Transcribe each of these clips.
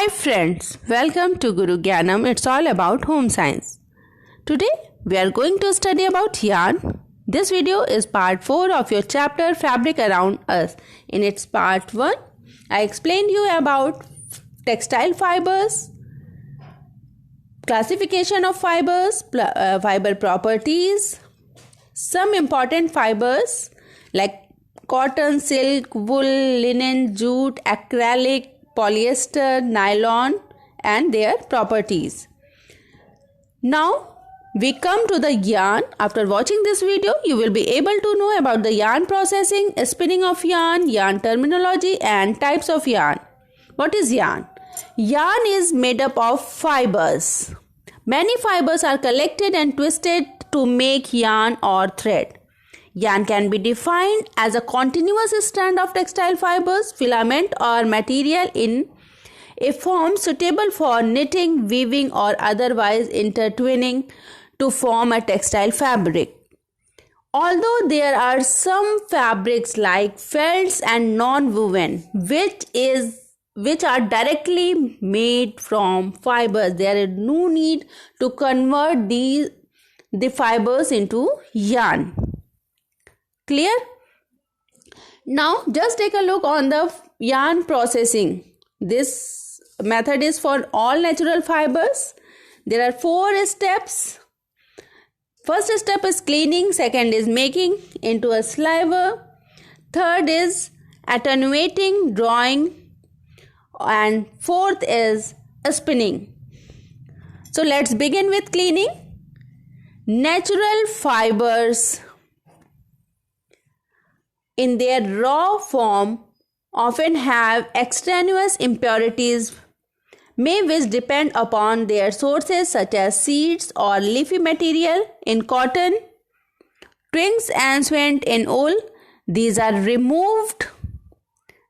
Hi friends, welcome to Guru Gyanam. It's all about home science. Today we are going to study about yarn. This video is part 4 of your chapter Fabric Around Us. In its part 1, I explained you about textile fibers, classification of fibers, fiber properties, some important fibers like cotton, silk, wool, linen, jute, acrylic, polyester, nylon and their properties. Now we come to the yarn. After watching this video, you will be able to know about the yarn processing, spinning of yarn, yarn terminology and types of yarn. What is yarn? Yarn is made up of fibers. Many fibers are collected and twisted to make yarn or thread. Yarn can be defined as a continuous strand of textile fibers, filament or material in a form suitable for knitting, weaving or otherwise intertwining to form a textile fabric. Although there are some fabrics like felts and non-woven which are directly made from fibers, there is no need to convert the fibers into yarn. Clear? Now just take a look on the yarn processing. This method is for all natural fibers. There are 4 steps. First step is cleaning, second is making into a sliver, third is attenuating, drawing, and fourth is spinning. So let's begin with cleaning. Natural fibers in their raw form often have extraneous impurities which depend upon their sources such as seeds or leafy material in cotton, twigs and sweat in wool. These are removed,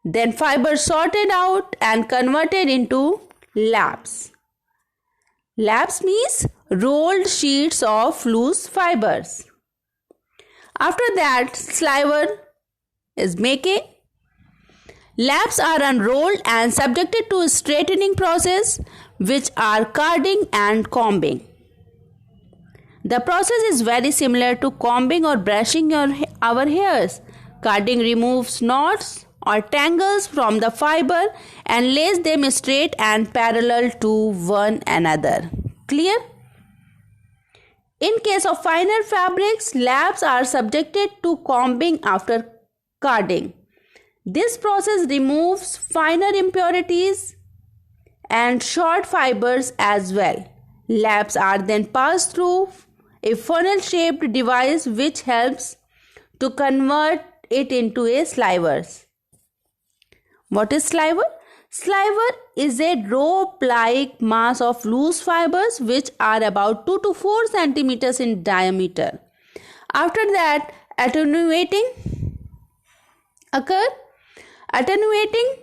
then fibers sorted out and converted into laps. Laps means rolled sheets of loose fibers. After that, sliver is making. Laps are unrolled and subjected to a straightening process which are carding and combing. The process is very similar to combing or brushing our hairs. Carding removes knots or tangles from the fiber and lays them straight and parallel to one another. Clear? In case of finer fabrics, laps are subjected to combing after carding. This process removes finer impurities and short fibers as well. Laps are then passed through a funnel-shaped device which helps to convert it into a slivers. What is sliver? Sliver is a rope-like mass of loose fibers which are about 2 to 4 centimeters in diameter. After that, attenuating occur. Attenuating,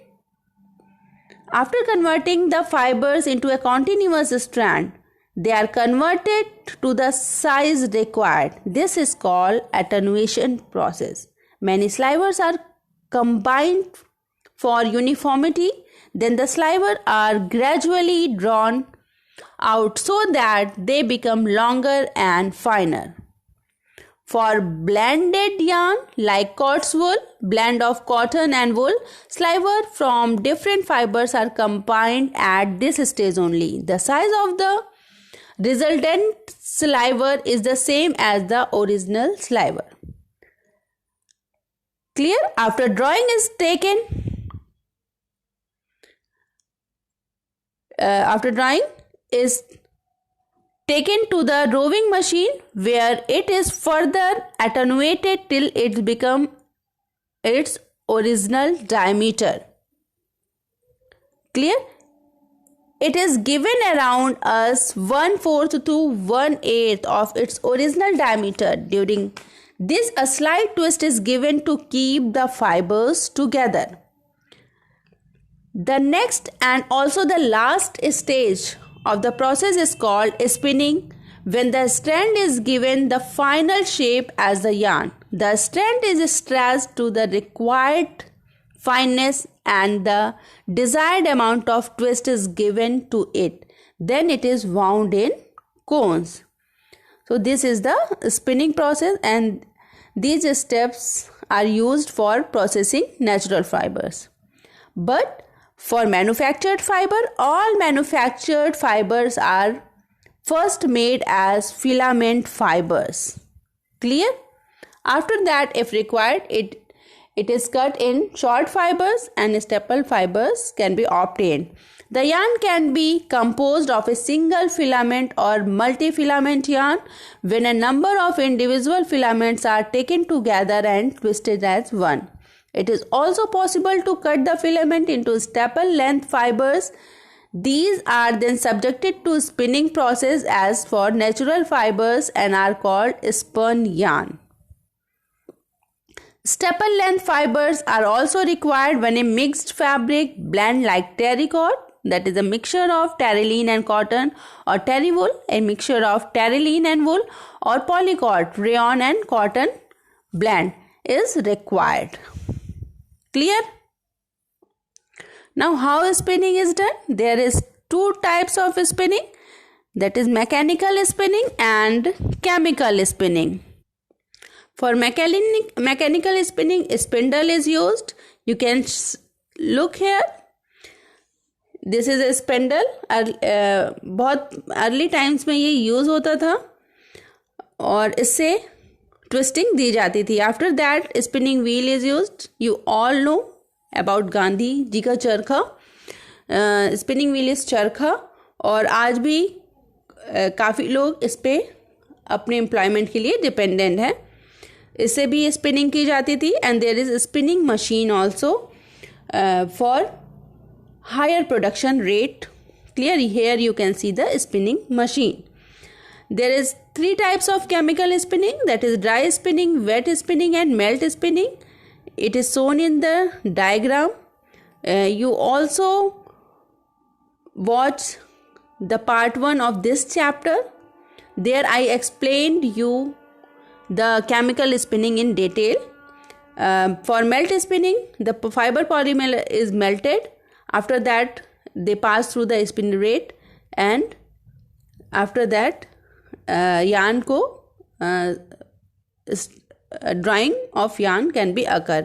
after converting the fibers into a continuous strand, they are converted to the size required. This is called attenuation process. Many slivers are combined for uniformity. Then the slivers are gradually drawn out so that they become longer and finer. For blended yarn like cot's wool, blend of cotton and wool, sliver from different fibers are combined at this stage only. The size of the resultant sliver is the same as the original sliver. Clear? After drawing is taken, taken to the roving machine where it is further attenuated till it becomes its original diameter. Clear? It is given around as 1/4 to 1/8 of its original diameter. During this, a slight twist is given to keep the fibers together. The next and also the last stage of the process is called spinning, when the strand is given the final shape as the yarn. The strand is stretched to the required fineness and the desired amount of twist is given to it. Then it is wound in cones. So this is the spinning process, and these steps are used for processing natural fibers. But for manufactured fiber, all manufactured fibers are first made as filament fibers. Clear? After that, if required, it is cut in short fibers and staple fibers can be obtained. The yarn can be composed of a single filament or multi-filament yarn when a number of individual filaments are taken together and twisted as one. It is also possible to cut the filament into staple length fibers. These are then subjected to spinning process as for natural fibers and are called spun yarn. Staple length fibers are also required when a mixed fabric blend like terrycot, that is a mixture of terylene and cotton, or terrywool, a mixture of terylene and wool, or polycot, rayon and cotton blend is required. Clear? Now how spinning is done? There is two types of spinning, that is mechanical spinning and chemical spinning. For mechanical spinning, a spindle is used. You can look here. This is a spindle. बहुत early times में ये use होता था और इससे twisting दी जाती थी. After that spinning wheel is used. You all know about Gandhi ji का चरखा. स्पिनिंग व्हील इज चरखा और आज भी काफ़ी लोग इस पे अपने एम्प्लॉयमेंट के लिए डिपेंडेंट हैं. इससे भी स्पिनिंग की जाती थी. And there is spinning machine also for higher production rate. Clear? Here you can see the spinning machine. There is three types of chemical spinning, that is dry spinning, wet spinning and melt spinning. It is shown in the diagram. You also watch the part 1 of this chapter. There I explained you the chemical spinning in detail. For melt spinning, the fiber polymer is melted. After that, they pass through the spin rate, and after that, yarn ko drying of yarn can be occur.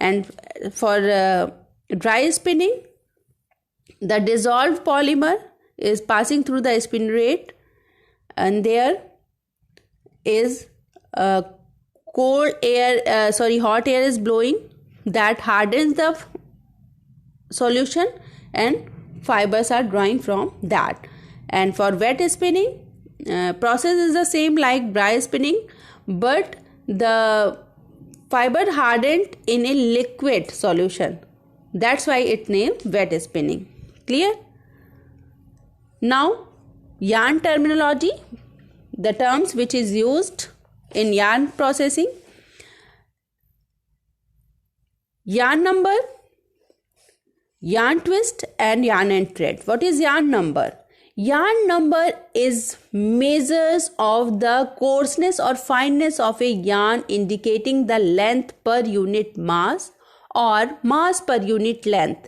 And for dry spinning, the dissolved polymer is passing through the spin rate, and there is hot air is blowing that hardens the solution and fibers are drying from that. And for wet spinning, process is the same like dry spinning, but the fiber hardened in a liquid solution. That's why it named wet spinning. Clear? Now yarn terminology, the terms which is used in yarn processing. Yarn number, yarn twist and yarn and thread. What is yarn number? Yarn number is measures of the coarseness or fineness of a yarn, indicating the length per unit mass or mass per unit length.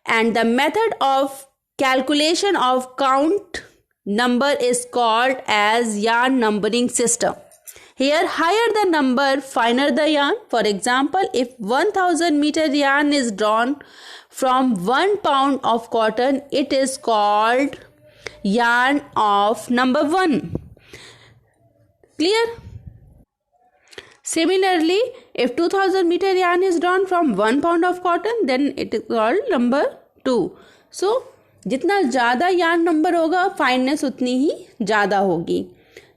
And the method of calculation of count number is called as yarn numbering system. Here, higher the number, finer the yarn. For example, if 1000 meter yarn is drawn from 1 pound of cotton, it is called yarn of number 1. Clear? Similarly, if 2000 meter yarn is drawn from 1 pound of cotton, then it is called number 2. So, जितना ज़्यादा yarn number होगा, fineness उतनी ही ज़्यादा होगी.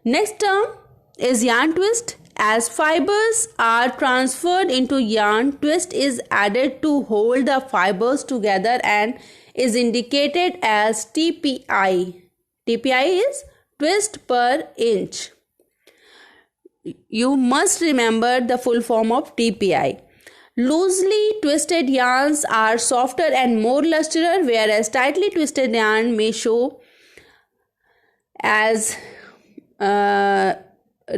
Next term is yarn twist. As fibers are transferred into yarn, twist is added to hold the fibers together and is indicated as TPI. TPI is twist per inch. You must remember the full form of TPI. Loosely twisted yarns are softer and more lustrous, whereas tightly twisted yarn may show as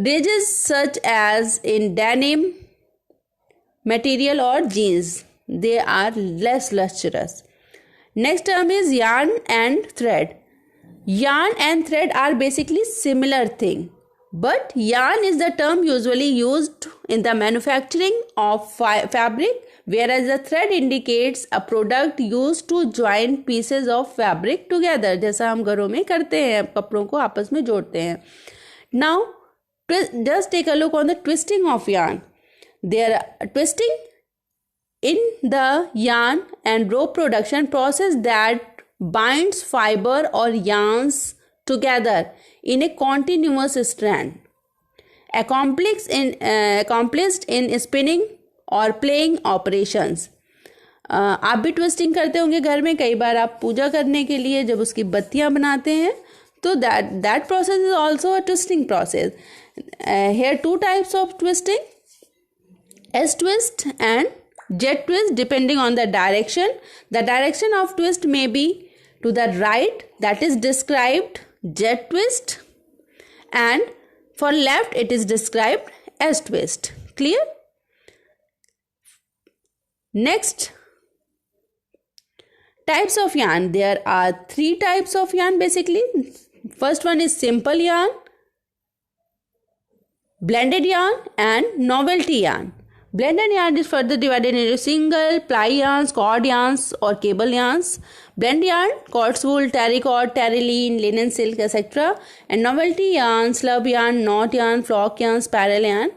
ridges such as in denim material or jeans. they are less lustrous. Next term is yarn and thread. Yarn and thread are basically similar thing, but yarn is the term usually used in the manufacturing of fabric, whereas the thread indicates a product used to join pieces of fabric together, जैसा हम घरों में करते हैं, कपड़ों को आपस में जोड़ते हैं. Now, just take a look on the twisting of yarn. There are twisting in the yarn and rope production process that binds fiber or yarns together in a continuous strand, accomplished in spinning or playing operations. आप भी twisting करते होंगे घर में. कई बार आप पूजा करने के लिए जब उसकी बत्तियां बनाते हैं तो that process is also a twisting process. Here two types of twisting, S twist and jet twist, depending on the direction. The direction of twist may be to the right, that is described jet twist, and for left it is described S twist. Clear? Next, types of yarn. There are three types of yarn basically. First one is simple yarn, blended yarn, and novelty yarn. Blended yarn is further divided into single, ply yarns, cord yarns or cable yarns. Blend yarn, cotton wool, terracotta, terylene, linen silk, etc. And novelty yarn, slub yarn, knot yarn, flock yarn, spiral yarn.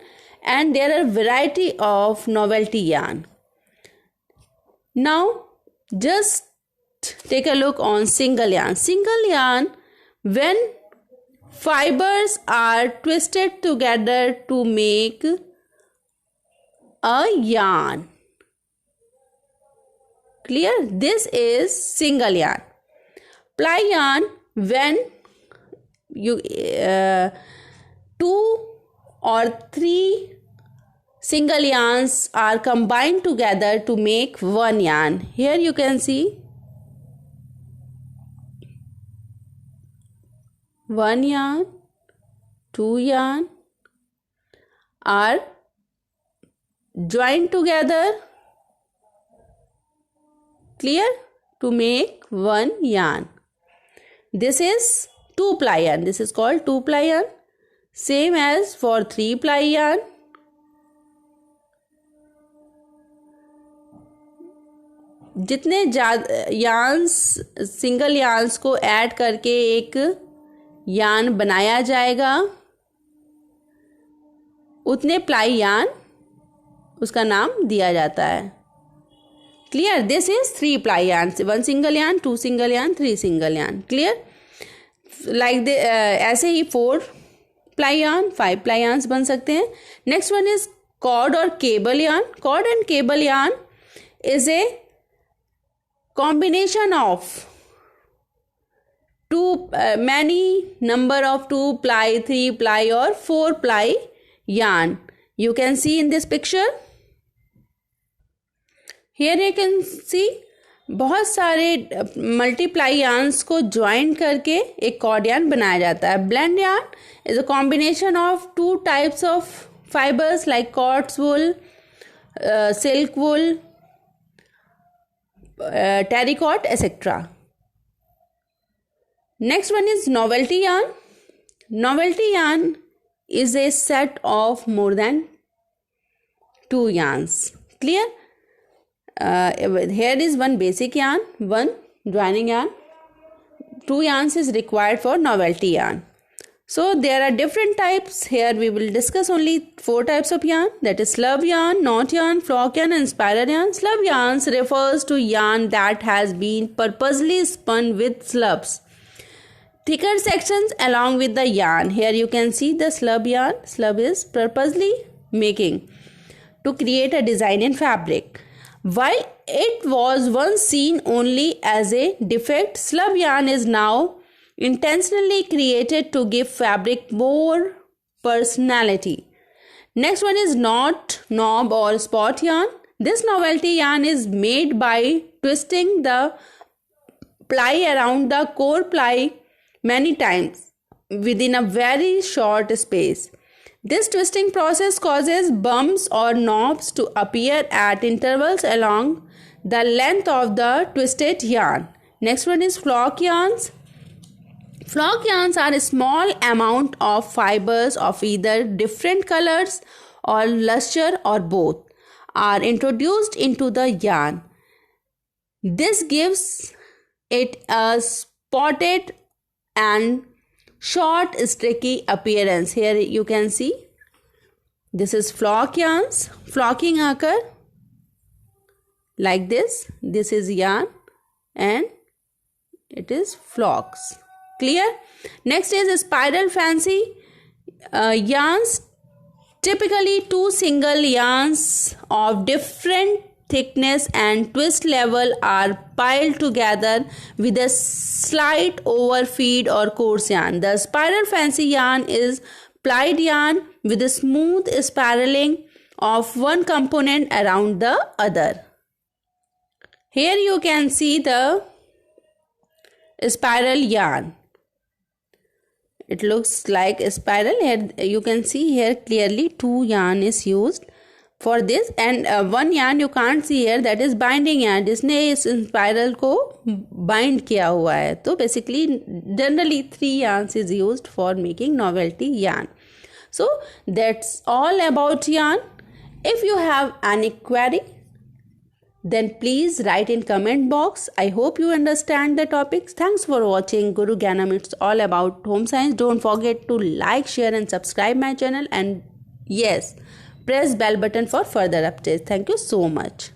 And there are variety of novelty yarn. Now, just take a look on single yarn. Single yarn, when fibers are twisted together to make a yarn. Clear? This is single yarn. Ply yarn, when you two or three single yarns are combined together to make one yarn. Here you can see one yarn, two yarn are joined together, clear, to make one yarn. This is 2-ply yarn. This is called 2-ply yarn. Same as for 3-ply yarn. जितने yarns single yarns को add करके एक yarn बनाया जाएगा उतने ply yarn उसका नाम दिया जाता है. Clear? This is 3-ply yarn. 1 single yarn, 2 single yarn, 3 single yarn. Clear? Like ऐसे ही 4-ply yarn, 5-ply yarns बन सकते हैं. नेक्स्ट वन इज कॉर्ड और cable yarn. Cord and cable yarn is a combination of many number of 2-ply, 3-ply or 4-ply yarn. You can see in this picture. Here you can see बहुत सारे multiply yarns को join करके एक cord yarn बनाया जाता है. Blend yarn is a combination of 2 types of fibers like cotton wool, silk wool, terracotta, etc. Next one is novelty yarn. Novelty yarn is a set of more than 2 yarns. Clear? Here is one basic yarn, one joining yarn. 2 yarns is required for novelty yarn. So there are different types. Here we will discuss only 4 types of yarn, that is slub yarn, knot yarn, flock yarn and spiral yarn. Slub yarns refers to yarn that has been purposely spun with slubs, thicker sections along with the yarn. Here you can see the slub yarn. Slub is purposely making to create a design in fabric. While it was once seen only as a defect, slub yarn is now intentionally created to give fabric more personality. Next one is knot, knob or spot yarn. This novelty yarn is made by twisting the ply around the core ply many times within a very short space. This twisting process causes bumps or knobs to appear at intervals along the length of the twisted yarn. Next one is flock yarns. Flock yarns are a small amount of fibers of either different colors or luster or both are introduced into the yarn. This gives it a spotted and short streaky appearance. Here you can see this is flock yarns. Flocking occur like this. This is yarn and it is flocks. Clear? Next is spiral fancy yarns. Typically 2 single yarns of different thickness and twist level are piled together with a slight overfeed or coarse yarn. The spiral fancy yarn is plied yarn with a smooth spiraling of one component around the other. Here you can see the spiral yarn. It looks like a spiral. Here you can see here clearly 2 yarn is used for this, and one yarn you can't see here, that is binding yarn, जिसने इस spiral को bind किया हुआ है. तो basically generally 3 yarns is used for making novelty yarn. So that's all about yarn. If you have any query, then please write in comment box. I hope you understand the topics. Thanks for watching Guru Gyanam. It's all about home science. Don't forget to like, share and subscribe my channel, and yes, press bell button for further updates. Thank you so much.